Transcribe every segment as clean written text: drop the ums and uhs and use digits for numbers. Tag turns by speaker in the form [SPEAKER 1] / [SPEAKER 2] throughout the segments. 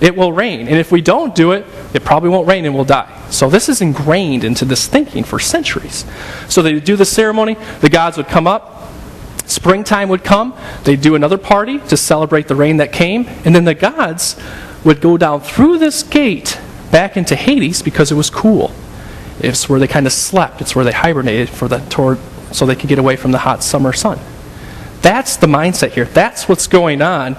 [SPEAKER 1] it will rain. And if we don't do it, it probably won't rain and we'll die. So this is ingrained into this thinking for centuries. So they would do the ceremony, the gods would come up, springtime would come, they'd do another party to celebrate the rain that came, and then the gods would go down through this gate back into Hades because it was cool. It's where they kind of slept. It's where they hibernated so they could get away from the hot summer sun. That's the mindset here. That's what's going on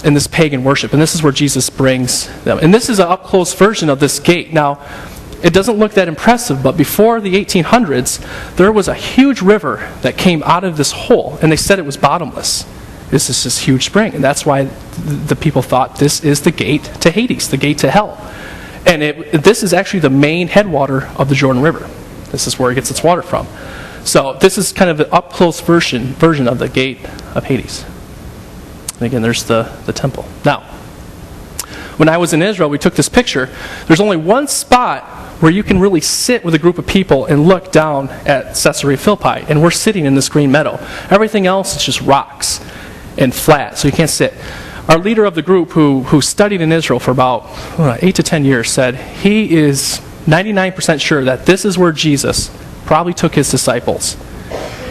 [SPEAKER 1] in this pagan worship. And this is where Jesus brings them. And this is an up-close version of this gate. Now, it doesn't look that impressive, but before the 1800s, there was a huge river that came out of this hole, and they said it was bottomless. This is this huge spring, and that's why the people thought this is the gate to Hades, the gate to hell. And this is actually the main headwater of the Jordan River. This is where it gets its water from. So this is kind of an up-close version of the gate of Hades. And again, there's the temple. Now, when I was in Israel, we took this picture. There's only one spot where you can really sit with a group of people and look down at Caesarea Philippi. And we're sitting in this green meadow. Everything else is just rocks and flat, so you can't sit. Our leader of the group who studied in Israel for about 8 to 10 years said he is 99% sure that this is where Jesus probably took his disciples.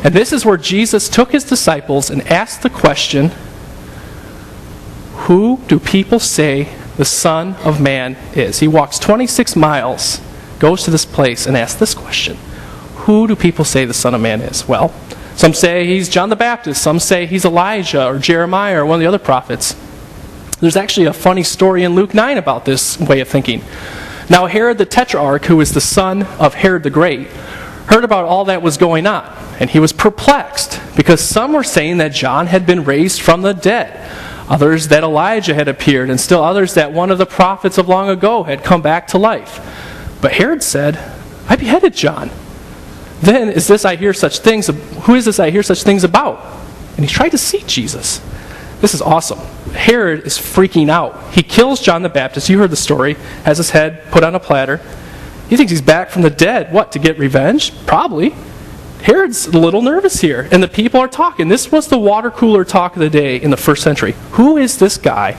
[SPEAKER 1] And this is where Jesus took his disciples and asked the question, who do people say the Son of Man is? He walks 26 miles, goes to this place, and asks this question. Who do people say the Son of Man is? Well, some say he's John the Baptist. Some say he's Elijah or Jeremiah or one of the other prophets. There's actually a funny story in Luke 9 about this way of thinking. Now Herod the Tetrarch, who is the son of Herod the Great, heard about all that was going on, and he was perplexed because some were saying that John had been raised from the dead, others that Elijah had appeared, and still others that one of the prophets of long ago had come back to life. But Herod said, I beheaded John. Then who is this I hear such things about? And he tried to see Jesus. This is awesome. Herod is freaking out. He kills John the Baptist. You heard the story. Has his head put on a platter. He thinks he's back from the dead. What, to get revenge? Probably. Herod's a little nervous here. And the people are talking. This was the water cooler talk of the day in the first century. Who is this guy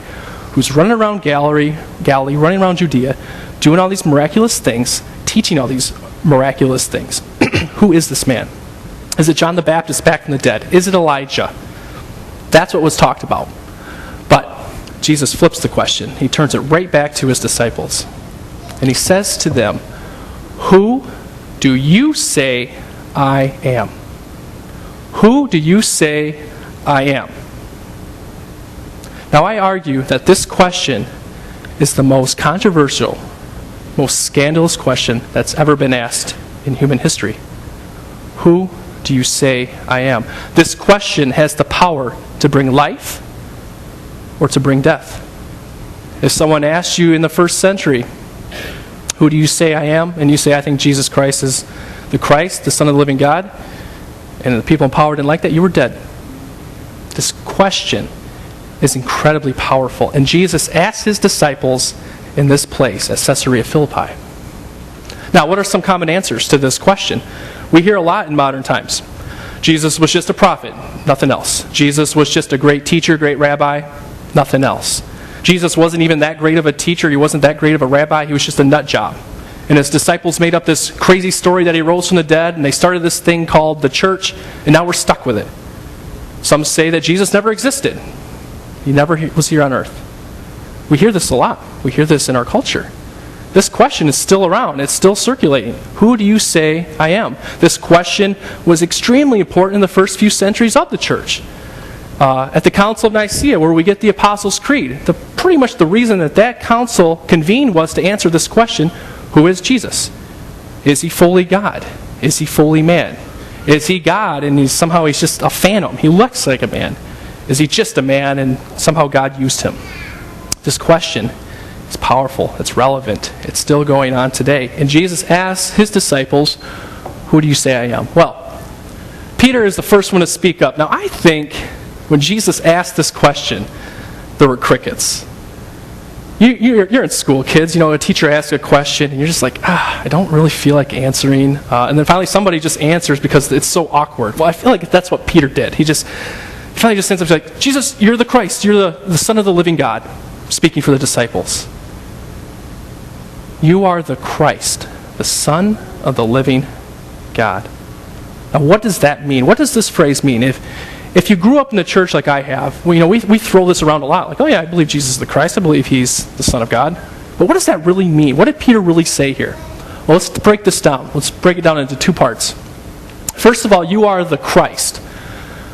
[SPEAKER 1] who's running around Galilee, running around Judea, doing all these miraculous things, teaching all these miraculous things? Who is this man? Is it John the Baptist back from the dead? Is it Elijah? That's what was talked about. But Jesus flips the question. He turns it right back to his disciples. And he says to them, who do you say I am? Who do you say I am? Now I argue that this question is the most controversial, most scandalous question that's ever been asked in human history. Who do you say I am? This question has the power to bring life or to bring death. If someone asked you in the first century, who do you say I am? And you say, I think Jesus Christ is the Christ, the Son of the living God, and the people in power didn't like that, you were dead. This question is incredibly powerful. And Jesus asked his disciples in this place at Caesarea Philippi. Now, what are some common answers to this question? We hear a lot in modern times. Jesus was just a prophet, nothing else. Jesus was just a great teacher, great rabbi, nothing else. Jesus wasn't even that great of a teacher, he wasn't that great of a rabbi, he was just a nut job. And his disciples made up this crazy story that he rose from the dead, and they started this thing called the church, and now we're stuck with it. Some say that Jesus never existed. He never was here on earth. We hear this a lot. We hear this in our culture. This question is still around. It's still circulating. Who do you say I am? This question was extremely important in the first few centuries of the church. At the Council of Nicaea, where we get the Apostles' Creed, pretty much the reason that council convened was to answer this question, who is Jesus? Is he fully God? Is he fully man? Is he God and he's just a phantom? He looks like a man. Is he just a man and somehow God used him? This question is powerful. It's relevant. It's still going on today. And Jesus asks his disciples, who do you say I am? Well, Peter is the first one to speak up. Now, I think when Jesus asked this question, there were crickets. You're in school, kids. A teacher asks a question, and you're just like, I don't really feel like answering. And then finally somebody just answers because it's so awkward. Well, I feel like that's what Peter did. He finally just stands up and says, Jesus, you're the Christ. You're the Son of the living God. speaking for the disciples. You are the Christ, the Son of the living God. Now, what does that mean? What does this phrase mean? If you grew up in the church like I have, we throw this around a lot. Like, oh yeah, I believe Jesus is the Christ. I believe he's the Son of God. But what does that really mean? What did Peter really say here? Well, let's break this down. Let's break it down into two parts. First of all, you are the Christ.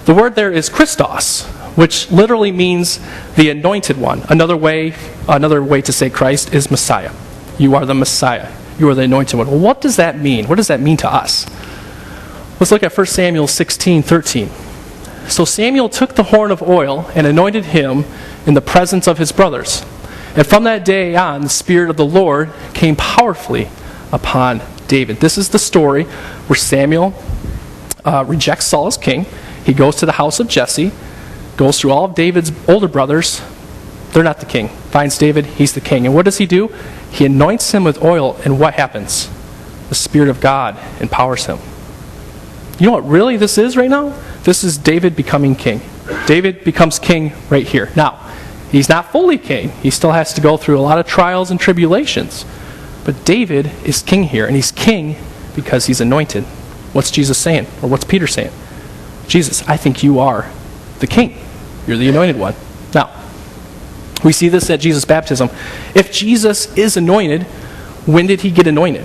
[SPEAKER 1] The word there is Christos, which literally means the anointed one. Another way to say Christ is Messiah. You are the Messiah. You are the anointed one. Well, what does that mean? What does that mean to us? Let's look at 1 Samuel 16:13. So Samuel took the horn of oil and anointed him in the presence of his brothers. And from that day on, the Spirit of the Lord came powerfully upon David. This is the story where Samuel rejects Saul as king. He goes to the house of Jesse, goes through all of David's older brothers. They're not the king. Finds David, he's the king. And what does he do? He anoints him with oil, and what happens? The Spirit of God empowers him. You know what really this is right now? This is David becoming king. David becomes king right here. Now, he's not fully king. He still has to go through a lot of trials and tribulations. But David is king here, and he's king because he's anointed. What's Jesus saying? Or what's Peter saying? Jesus, I think you are the king. You're the anointed one. Now, we see this at Jesus' baptism. If Jesus is anointed, when did he get anointed?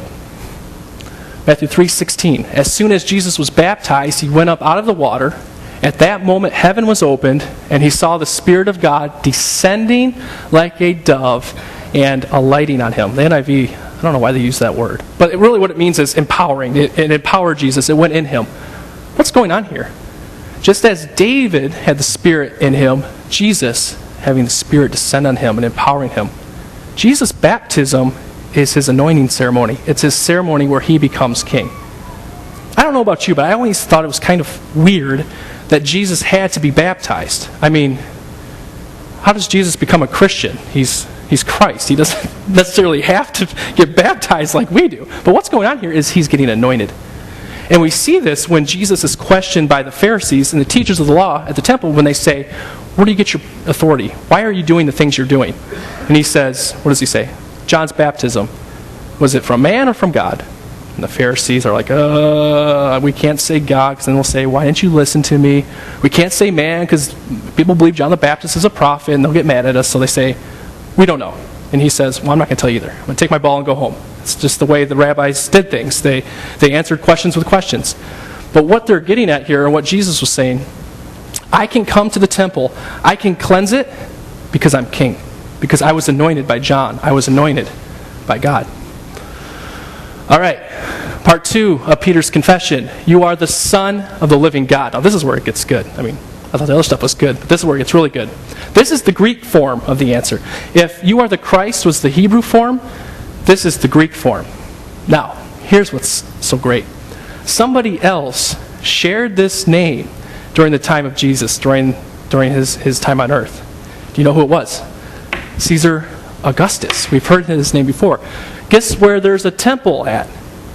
[SPEAKER 1] Matthew 3:16. As soon as Jesus was baptized, he went up out of the water. At that moment, heaven was opened, and he saw the Spirit of God descending like a dove and alighting on him. The NIV, I don't know why they use that word. But really what it means is empowering. It empowered Jesus. It went in him. What's going on here? Just as David had the Spirit in him, Jesus having the Spirit descend on him and empowering him. Jesus' baptism is his anointing ceremony. It's his ceremony where he becomes king. I don't know about you, but I always thought it was kind of weird that Jesus had to be baptized. I mean, how does Jesus become a Christian? He's Christ. He doesn't necessarily have to get baptized like we do. But what's going on here is he's getting anointed. And we see this when Jesus is questioned by the Pharisees and the teachers of the law at the temple when they say, where do you get your authority? Why are you doing the things you're doing? And he says, what does he say? John's baptism, was it from man or from God? And the Pharisees are like, we can't say God, because then they'll say, why didn't you listen to me? We can't say man, because people believe John the Baptist is a prophet, and they'll get mad at us, so they say, we don't know. And he says, well, I'm not going to tell you either. I'm going to take my ball and go home. It's just the way the rabbis did things. They answered questions with questions. But what they're getting at here, and what Jesus was saying, I can come to the temple, I can cleanse it because I'm king. Because I was anointed by John. I was anointed by God. All right, part 2 of Peter's confession. You are the Son of the living God. Now this is where it gets good. I mean, I thought the other stuff was good, but this is where it gets really good. This is the Greek form of the answer. If you are the Christ was the Hebrew form, this is the Greek form. Now, here's what's so great. Somebody else shared this name during the time of Jesus, during his time on earth. Do you know who it was? Caesar Augustus. We've heard his name before. Guess where there's a temple at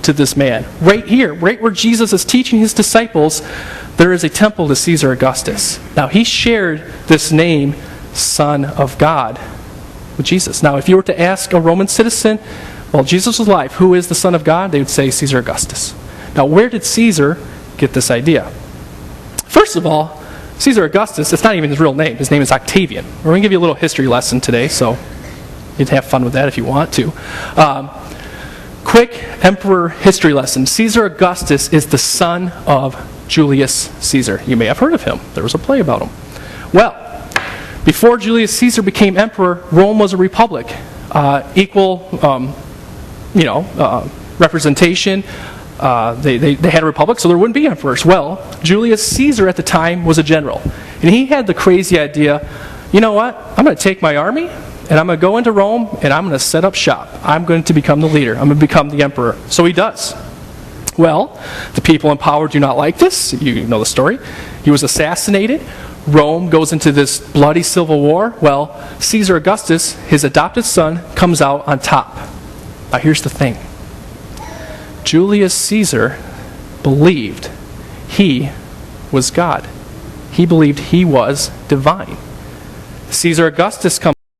[SPEAKER 1] to this man? Right here, right where Jesus is teaching his disciples, there is a temple to Caesar Augustus. Now, he shared this name, Son of God, with Jesus. Now, if you were to ask a Roman citizen, while Jesus was alive, who is the Son of God? They would say Caesar Augustus. Now, where did Caesar get this idea? First of all, Caesar Augustus, it's not even his real name. His name is Octavian. We're going to give you a little history lesson today, so you can have fun with that if you want to. Quick emperor history lesson. Caesar Augustus is the son of Julius Caesar. You may have heard of him. There was a play about him. Well, before Julius Caesar became emperor, Rome was a republic. Equal, representation. They had a republic, so there wouldn't be emperors. Well, Julius Caesar at the time was a general. And he had the crazy idea, you know what? I'm going to take my army, and I'm going to go into Rome, and I'm going to set up shop. I'm going to become the leader. I'm going to become the emperor. So he does. Well, the people in power do not like this. You know the story. He was assassinated. Rome goes into this bloody civil war. Well, Caesar Augustus, his adopted son, comes out on top. Now here's the thing. Julius Caesar believed he was God. He believed he was divine. Caesar Augustus comes